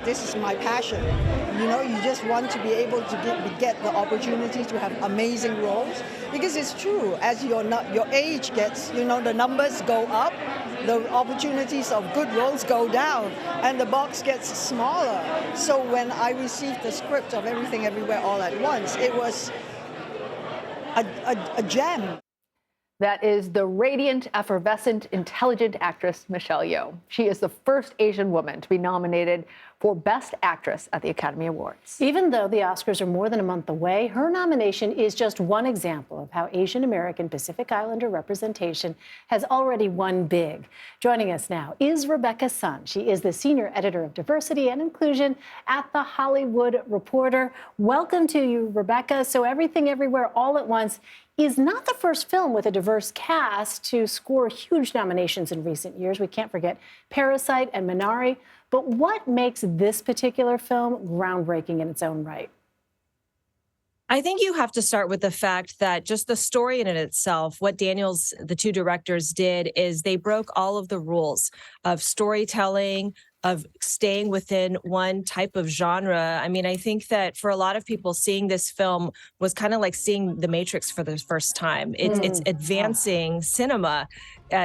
this is my passion. You just want to be able to get the opportunity to have amazing roles, because it's true, as your age gets, the numbers go up, the opportunities of good roles go down, and the box gets smaller. So when I received the script of Everything Everywhere All at Once, it was a gem. That is the radiant, effervescent, intelligent actress Michelle Yeoh. She is the first Asian woman to be nominated for Best Actress at the Academy Awards. Even though the Oscars are more than a month away, her nomination is just one example of how Asian American Pacific Islander representation has already won big. Joining us now is Rebecca Sun. She is the Senior Editor of Diversity and Inclusion at The Hollywood Reporter. Welcome to you, Rebecca. So Everything Everywhere All at Once is not the first film with a diverse cast to score huge nominations in recent years. We can't forget Parasite and Minari. But what makes this particular film groundbreaking in its own right? I think you have to start with the fact that just the story in it itself, what the two directors did is they broke all of the rules of storytelling, of staying within one type of genre. I mean, I think that for a lot of people, seeing this film was kind of like seeing The Matrix for the first time. It's advancing cinema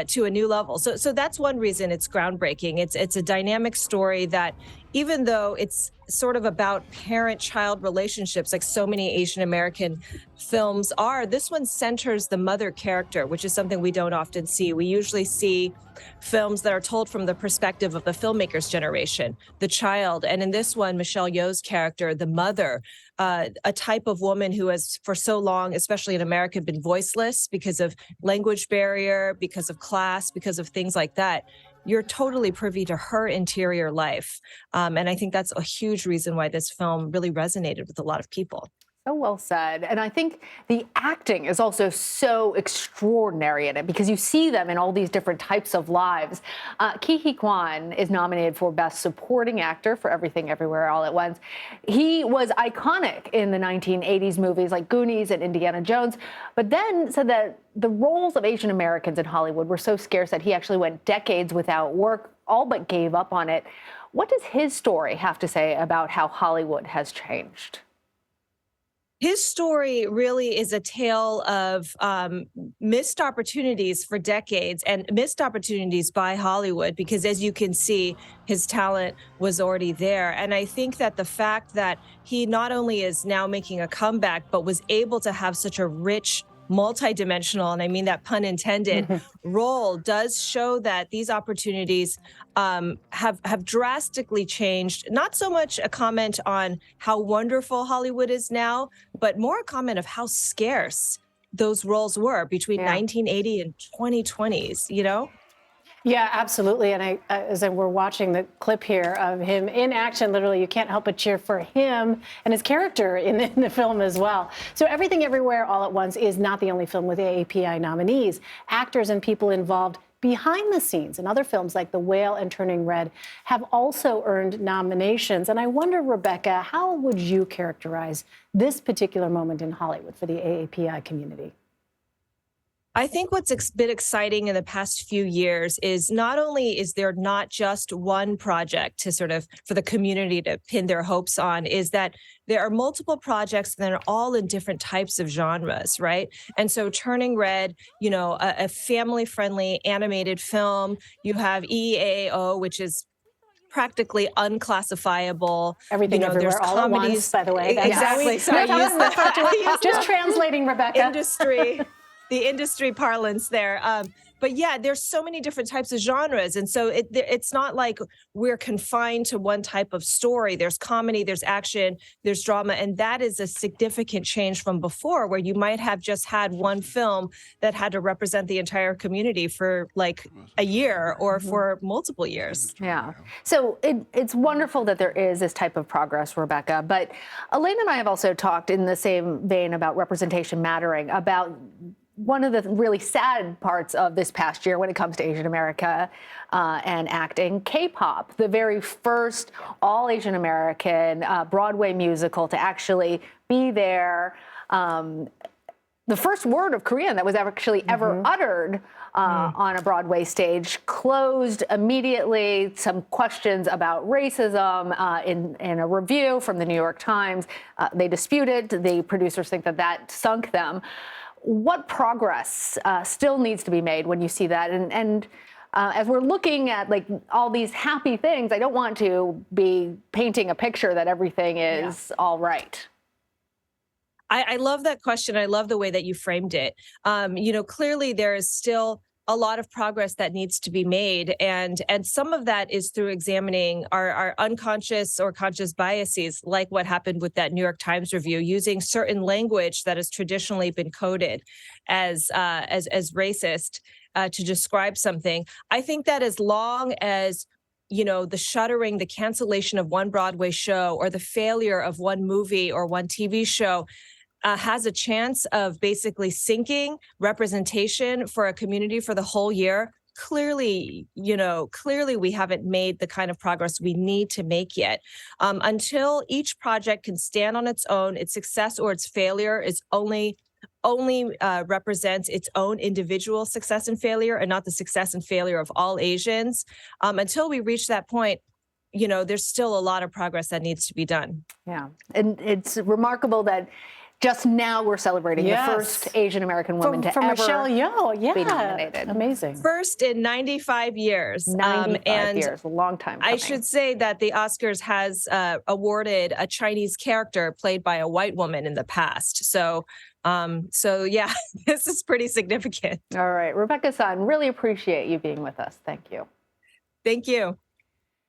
to a new level. So that's one reason it's groundbreaking. It's a dynamic story that, even though it's sort of about parent-child relationships, like so many Asian American films are, this one centers the mother character, which is something we don't often see. We usually see films that are told from the perspective of the filmmaker's generation, the child. And in this one, Michelle Yeoh's character, the mother, a type of woman who has for so long, especially in America, been voiceless because of language barrier, because of class, because of things like that. You're totally privy to her interior life. And I think that's a huge reason why this film really resonated with a lot of people. So well said. And I think the acting is also so extraordinary in it, because you see them in all these different types of lives. Ke Huy Quan is nominated for Best Supporting Actor for Everything Everywhere All at Once. He was iconic in the 1980s movies like Goonies and Indiana Jones, but then said that the roles of Asian Americans in Hollywood were so scarce that he actually went decades without work, all but gave up on it. What does his story have to say about how Hollywood has changed? His story really is a tale of missed opportunities for decades, and missed opportunities by Hollywood, because as you can see, his talent was already there. And I think that the fact that he not only is now making a comeback, but was able to have such a rich, multidimensional, and I mean that pun intended, role does show that these opportunities have drastically changed. Not so much a comment on how wonderful Hollywood is now, but more a comment of how scarce those roles were between 1980 and 2020s, Yeah, absolutely. And as we're watching the clip here of him in action, literally, you can't help but cheer for him and his character in the film as well. So Everything Everywhere All at Once is not the only film with AAPI nominees. Actors and people involved behind the scenes in other films like The Whale and Turning Red have also earned nominations. And I wonder, Rebecca, how would you characterize this particular moment in Hollywood for the AAPI community? I think what's been exciting in the past few years is not only is there not just one project to sort of for the community to pin their hopes on, is that there are multiple projects that are all in different types of genres, right? And so Turning Red, a family-friendly animated film. You have EAO, which is practically unclassifiable. Everything Everywhere All at Once, by the way. Exactly. So just translating, Rebecca. The industry parlance there. But yeah, there's so many different types of genres. And so it's not like we're confined to one type of story. There's comedy, there's action, there's drama. And that is a significant change from before, where you might have just had one film that had to represent the entire community for like a year or for multiple years. Yeah. So it's wonderful that there is this type of progress, Rebecca. But Elaine and I have also talked in the same vein about representation mattering, about one of the really sad parts of this past year when it comes to Asian America and acting, K-pop, the very first all Asian American Broadway musical to actually be there the first word of Korean that was actually ever uttered on a Broadway stage, closed immediately. Some questions about racism in a review from the New York Times. They disputed. The producers think that sunk them. What progress still needs to be made when you see that? And as we're looking at like all these happy things, I don't want to be painting a picture that everything is all right. I love that question. I love the way that you framed it. Clearly there is still a lot of progress that needs to be made. And some of that is through examining our unconscious or conscious biases, like what happened with that New York Times review, using certain language that has traditionally been coded as racist to describe something. I think that as long as the shuttering, the cancellation of one Broadway show or the failure of one movie or one TV show has a chance of basically sinking representation for a community for the whole year, clearly we haven't made the kind of progress we need to make yet. Until each project can stand on its own, its success or its failure is only represents its own individual success and failure and not the success and failure of all Asians. Until we reach that point, there's still a lot of progress that needs to be done. Yeah, and it's remarkable that just now we're celebrating the first Asian American woman to ever Michelle Yeoh, be nominated. Amazing. First in 95 years. 95 years, a long time coming. I should say that the Oscars has awarded a Chinese character played by a white woman in the past. So yeah, this is pretty significant. All right, Rebecca Sun, really appreciate you being with us. Thank you. Thank you.